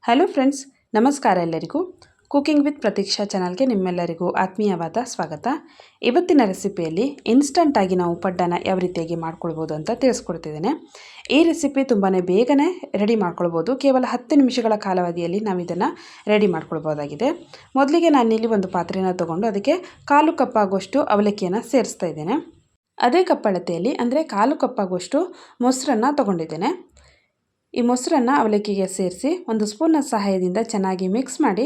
Hello friends, ನಮಸ್ಕಾರ ಎಲ್ಲರಿಗೂ. Cooking with Pratiksha ಚಾನಲ್ಗೆ ನಿಮ್ಮೆಲ್ಲರಿಗೂ ಆತ್ಮೀಯವಾದ ಸ್ವಾಗತ. ಇವತ್ತಿನ ರೆಸಿಪಿಯಲ್ಲಿ ಇನ್ಸ್ಟಂಟಾಗಿ ನಾವು ಪಡ್ಡನ್ನು ಯಾವ ರೀತಿಯಾಗಿ ಮಾಡ್ಕೊಳ್ಬೋದು ಅಂತ ತಿಳಿಸ್ಕೊಡ್ತಿದ್ದೇನೆ. ಈ ರೆಸಿಪಿ ತುಂಬಾ ಬೇಗನೆ ರೆಡಿ ಮಾಡ್ಕೊಳ್ಬೋದು. ಕೇವಲ 10 ನಿಮಿಷಗಳ ಕಾಲಾವಧಿಯಲ್ಲಿ ನಾವು ಇದನ್ನು ರೆಡಿ ಮಾಡ್ಕೊಳ್ಬೋದಾಗಿದೆ. ಮೊದಲಿಗೆ ನಾನಿಲ್ಲಿ ಒಂದು ಪಾತ್ರೆನ ತೊಗೊಂಡು ಅದಕ್ಕೆ 1/4 ಕಪ್ ಆಗುವಷ್ಟು ಅವಲಕ್ಕಿಯನ್ನು ಸೇರಿಸ್ತಾ ಇದ್ದೇನೆ. ಅದೇ ಕಪ್ಪಳತೆಯಲ್ಲಿ ಅಂದರೆ 1/4 ಕಪ್ ಆಗುವಷ್ಟು ಮೊಸರನ್ನು ತೊಗೊಂಡಿದ್ದೇನೆ. ಈ ಮೊಸರನ್ನು ಅವಲಕ್ಕಿಗೆ ಸೇರಿಸಿ ಒಂದು ಸ್ಪೂನ್ನ ಸಹಾಯದಿಂದ ಚೆನ್ನಾಗಿ ಮಿಕ್ಸ್ ಮಾಡಿ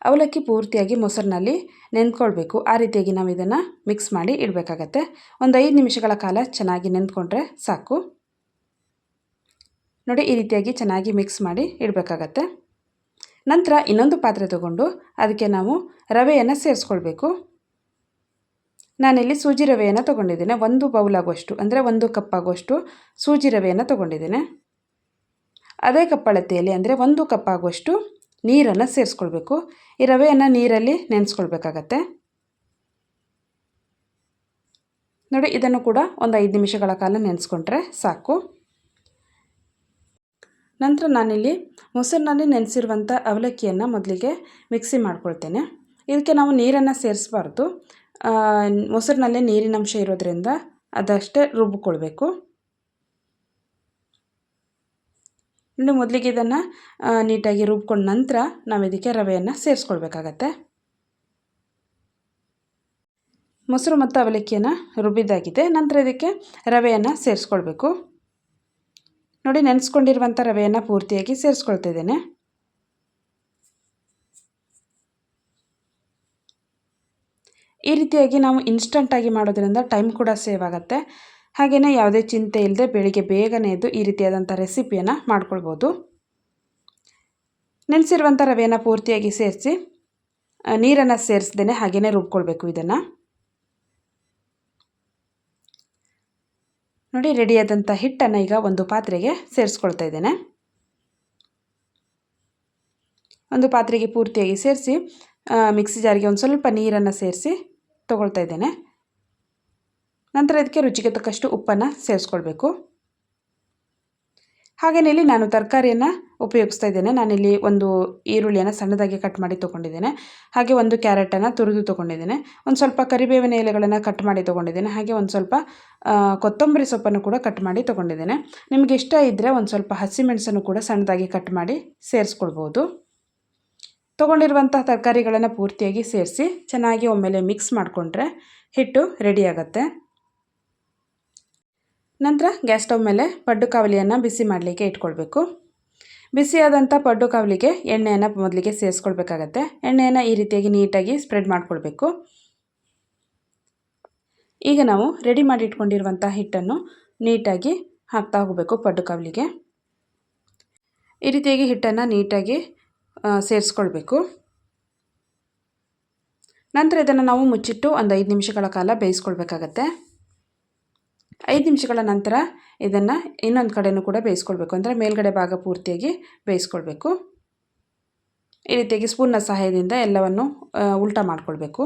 ಅವಲಕ್ಕಿ ಪೂರ್ತಿಯಾಗಿ ಮೊಸರಿನಲ್ಲಿ ನೆಂದ್ಕೊಳ್ಬೇಕು. ಆ ರೀತಿಯಾಗಿ ನಾವು ಇದನ್ನು ಮಿಕ್ಸ್ ಮಾಡಿ ಇಡಬೇಕಾಗತ್ತೆ. ಒಂದು 5 ನಿಮಿಷಗಳ ಕಾಲ ಚೆನ್ನಾಗಿ ನೆಂದ್ಕೊಂಡ್ರೆ ಸಾಕು. ನೋಡಿ, ಈ ರೀತಿಯಾಗಿ ಚೆನ್ನಾಗಿ ಮಿಕ್ಸ್ ಮಾಡಿ ಇಡಬೇಕಾಗತ್ತೆ. ನಂತರ ಇನ್ನೊಂದು ಪಾತ್ರೆ ತಗೊಂಡು ಅದಕ್ಕೆ ನಾವು ರವೆಯನ್ನು ಸೇರಿಸ್ಕೊಳ್ಬೇಕು. ನಾನಿಲ್ಲಿ ಸೂಜಿ ರವೆಯನ್ನು ತೊಗೊಂಡಿದ್ದೇನೆ. 1 ಬೌಲ್ ಆಗುವಷ್ಟು ಅಂದರೆ 1 ಕಪ್ ಆಗುವಷ್ಟು ಸೂಜಿ ರವೆಯನ್ನು ತೊಗೊಂಡಿದ್ದೇನೆ. ಅದೇ ಕಪ್ಪಳತೆಯಲ್ಲಿ ಅಂದರೆ 1 ಕಪ್ ಆಗುವಷ್ಟು ನೀರನ್ನು ಸೇರಿಸ್ಕೊಳ್ಬೇಕು. ಈ ರವೆಯನ್ನು ನೀರಲ್ಲಿ ನೆನೆಸ್ಕೊಳ್ಬೇಕಾಗತ್ತೆ. ನೋಡಿ, ಇದನ್ನು ಕೂಡ ಒಂದು 5 ನಿಮಿಷಗಳ ಕಾಲ ನೆನೆಸ್ಕೊಂಡ್ರೆ ಸಾಕು. ನಂತರ ನಾನಿಲ್ಲಿ ಮೊಸರಿನಲ್ಲಿ ನೆನೆಸಿರುವಂಥ ಅವಲಕ್ಕಿಯನ್ನು ಮೊದಲಿಗೆ ಮಿಕ್ಸಿ ಮಾಡ್ಕೊಳ್ತೇನೆ. ಇದಕ್ಕೆ ನಾವು ನೀರನ್ನು ಸೇರಿಸಬಾರ್ದು. ಮೊಸರಿನಲ್ಲೇ ನೀರಿನಂಶ ಇರೋದ್ರಿಂದ ಅದಷ್ಟೇ ರುಬ್ಬಿಕೊಳ್ಬೇಕು. ಇನ್ನು ಮೊದಲಿಗೆ ಇದನ್ನು ನೀಟಾಗಿ ರುಬ್ಕೊಂಡ ನಂತರ ನಾವು ಇದಕ್ಕೆ ರವೆಯನ್ನು ಸೇರಿಸ್ಕೊಳ್ಬೇಕಾಗತ್ತೆ. ಮೊಸರು ಮತ್ತು ಅವಲಕ್ಕಿಯನ್ನು ರುಬ್ಬಿದ್ದಾಗಿದೆ. ನಂತರ ಇದಕ್ಕೆ ರವೆಯನ್ನು ಸೇರಿಸ್ಕೊಳ್ಬೇಕು. ನೋಡಿ, ನೆನೆಸ್ಕೊಂಡಿರುವಂಥ ರವೆಯನ್ನು ಪೂರ್ತಿಯಾಗಿ ಸೇರಿಸ್ಕೊಳ್ತಿದ್ದೇನೆ. ಈ ರೀತಿಯಾಗಿ ನಾವು ಇನ್ಸ್ಟಂಟಾಗಿ ಮಾಡೋದ್ರಿಂದ ಟೈಮ್ ಕೂಡ ಸೇವ್ ಆಗುತ್ತೆ. ಹಾಗೆಯೇ ಯಾವುದೇ ಚಿಂತೆ ಇಲ್ಲದೆ ಬೆಳಿಗ್ಗೆ ಬೇಗನೆ ಎದ್ದು ಈ ರೀತಿಯಾದಂಥ ರೆಸಿಪಿಯನ್ನು ಮಾಡ್ಕೊಳ್ಬೋದು. ನೆನೆಸಿರುವಂಥ ರವೆಯನ್ನು ಪೂರ್ತಿಯಾಗಿ ಸೇರಿಸಿ ನೀರನ್ನು ಸೇರಿಸ್ದೇ ಹಾಗೆಯೇ ರುಬ್ಕೊಳ್ಬೇಕು. ಇದನ್ನು ನೋಡಿ, ರೆಡಿಯಾದಂಥ ಹಿಟ್ಟನ್ನು ಈಗ ಒಂದು ಪಾತ್ರೆಗೆ ಸೇರಿಸ್ಕೊಳ್ತಾ ಇದ್ದೇನೆ. ಒಂದು ಪಾತ್ರೆಗೆ ಪೂರ್ತಿಯಾಗಿ ಸೇರಿಸಿ ಮಿಕ್ಸಿ ಜಾರಿಗೆ ಒಂದು ಸ್ವಲ್ಪ ನೀರನ್ನು ಸೇರಿಸಿ ತಗೊಳ್ತಾ ಇದ್ದೇನೆ. ನಂತರ ಇದಕ್ಕೆ ರುಚಿಗೆ ತಕ್ಕಷ್ಟು ಉಪ್ಪನ್ನು ಸೇರಿಸ್ಕೊಳ್ಬೇಕು. ಹಾಗೆಯೇ ಇಲ್ಲಿ ನಾನು ತರಕಾರಿಯನ್ನು ಉಪಯೋಗಿಸ್ತಾ ಇದ್ದೇನೆ. ನಾನಿಲ್ಲಿ ಒಂದು ಈರುಳ್ಳಿಯನ್ನು ಸಣ್ಣದಾಗಿ ಕಟ್ ಮಾಡಿ ತೊಗೊಂಡಿದ್ದೇನೆ. ಹಾಗೆ ಒಂದು ಕ್ಯಾರೆಟನ್ನು ತುರಿದು ತೊಗೊಂಡಿದ್ದೇನೆ. ಒಂದು ಸ್ವಲ್ಪ ಕರಿಬೇವಿನ ಎಲೆಗಳನ್ನು ಕಟ್ ಮಾಡಿ ತೊಗೊಂಡಿದ್ದೇನೆ. ಹಾಗೆ ಒಂದು ಸ್ವಲ್ಪ ಕೊತ್ತಂಬರಿ ಸೊಪ್ಪನ್ನು ಕೂಡ ಕಟ್ ಮಾಡಿ ತೊಗೊಂಡಿದ್ದೇನೆ. ನಿಮಗೆ ಇಷ್ಟ ಇದ್ದರೆ ಒಂದು ಸ್ವಲ್ಪ ಹಸಿಮೆಣಸನ್ನು ಕೂಡ ಸಣ್ಣದಾಗಿ ಕಟ್ ಮಾಡಿ ಸೇರಿಸ್ಕೊಳ್ಬೋದು. ತೊಗೊಂಡಿರುವಂಥ ತರಕಾರಿಗಳನ್ನು ಪೂರ್ತಿಯಾಗಿ ಸೇರಿಸಿ ಚೆನ್ನಾಗಿ ಒಮ್ಮೆಲೆ ಮಿಕ್ಸ್ ಮಾಡಿಕೊಂಡ್ರೆ ಹಿಟ್ಟು ರೆಡಿಯಾಗತ್ತೆ. ನಂತರ ಗ್ಯಾಸ್ ಸ್ಟವ್ ಮೇಲೆ ಪಡ್ಡು ಕಾವಲಿಯನ್ನು ಬಿಸಿ ಮಾಡಲಿಕ್ಕೆ ಇಟ್ಕೊಳ್ಬೇಕು. ಬಿಸಿಯಾದಂಥ ಪಡ್ಡು ಕಾವಲಿಗೆ ಎಣ್ಣೆಯನ್ನು ಮೊದಲಿಗೆ ಸೇರಿಸ್ಕೊಳ್ಬೇಕಾಗತ್ತೆ. ಎಣ್ಣೆಯನ್ನು ಈ ರೀತಿಯಾಗಿ ನೀಟಾಗಿ ಸ್ಪ್ರೆಡ್ ಮಾಡಿಕೊಳ್ಬೇಕು. ಈಗ ನಾವು ರೆಡಿ ಮಾಡಿ ಇಟ್ಕೊಂಡಿರುವಂಥ ಹಿಟ್ಟನ್ನು ನೀಟಾಗಿ ಹಾಕ್ತಾ ಹೋಗಬೇಕು ಪಡ್ಡು ಕಾವಲಿಗೆ. ಈ ರೀತಿಯಾಗಿ ಹಿಟ್ಟನ್ನು ನೀಟಾಗಿ ಸೇರಿಸ್ಕೊಳ್ಬೇಕು. ನಂತರ ಇದನ್ನು ನಾವು ಮುಚ್ಚಿಟ್ಟು ಒಂದು 5 ನಿಮಿಷಗಳ ಕಾಲ ಬೇಯಿಸ್ಕೊಳ್ಬೇಕಾಗತ್ತೆ. 5 ನಿಮಿಷಗಳ ನಂತರ ಇದನ್ನು ಇನ್ನೊಂದು ಕಡೆಯೂ ಕೂಡ ಬೇಯಿಸ್ಕೊಳ್ಬೇಕು. ಅಂದರೆ ಮೇಲ್ಗಡೆ ಭಾಗ ಪೂರ್ತಿಯಾಗಿ ಬೇಯಿಸ್ಕೊಳ್ಬೇಕು. ಈ ರೀತಿಯಾಗಿ ಸ್ಪೂನ್ನ ಸಹಾಯದಿಂದ ಎಲ್ಲವನ್ನು ಉಲ್ಟಾ ಮಾಡಿಕೊಳ್ಬೇಕು.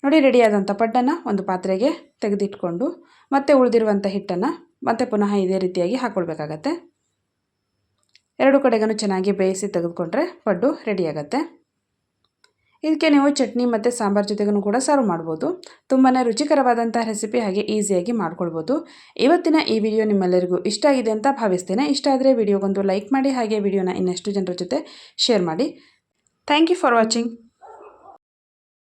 ನೋಡಿ, ರೆಡಿಯಾದಂಥ ಪಡ್ಡನ್ನು ಒಂದು ಪಾತ್ರೆಗೆ ತೆಗೆದಿಟ್ಕೊಂಡು ಮತ್ತೆ ಉಳಿದಿರುವಂಥ ಹಿಟ್ಟನ್ನು ಮತ್ತೆ ಪುನಃ ಇದೇ ರೀತಿಯಾಗಿ ಹಾಕ್ಕೊಳ್ಬೇಕಾಗತ್ತೆ. 2 ಕಡೆಗೂ ಚೆನ್ನಾಗಿ ಬೇಯಿಸಿ ತೆಗೆದುಕೊಂಡ್ರೆ ಪಡ್ಡು ರೆಡಿಯಾಗತ್ತೆ. ಇದಕ್ಕೆ ನೀವು ಚಟ್ನಿ ಮತ್ತು ಸಾಂಬಾರು ಜೊತೆಗೂ ಕೂಡ ಸರ್ವ್ ಮಾಡ್ಬೋದು. ತುಂಬಾ ರುಚಿಕರವಾದಂಥ ರೆಸಿಪಿ, ಹಾಗೆ ಈಸಿಯಾಗಿ ಮಾಡ್ಕೊಳ್ಬೋದು. ಇವತ್ತಿನ ಈ ವಿಡಿಯೋ ನಿಮ್ಮೆಲ್ಲರಿಗೂ ಇಷ್ಟ ಆಗಿದೆ ಅಂತ ಭಾವಿಸ್ತೇನೆ. ಇಷ್ಟ ಆದರೆ ವಿಡಿಯೋಗೊಂದು ಲೈಕ್ ಮಾಡಿ, ಹಾಗೆ ವಿಡಿಯೋನ ಇನ್ನಷ್ಟು ಜನರ ಜೊತೆ ಶೇರ್ ಮಾಡಿ. Thank you for watching.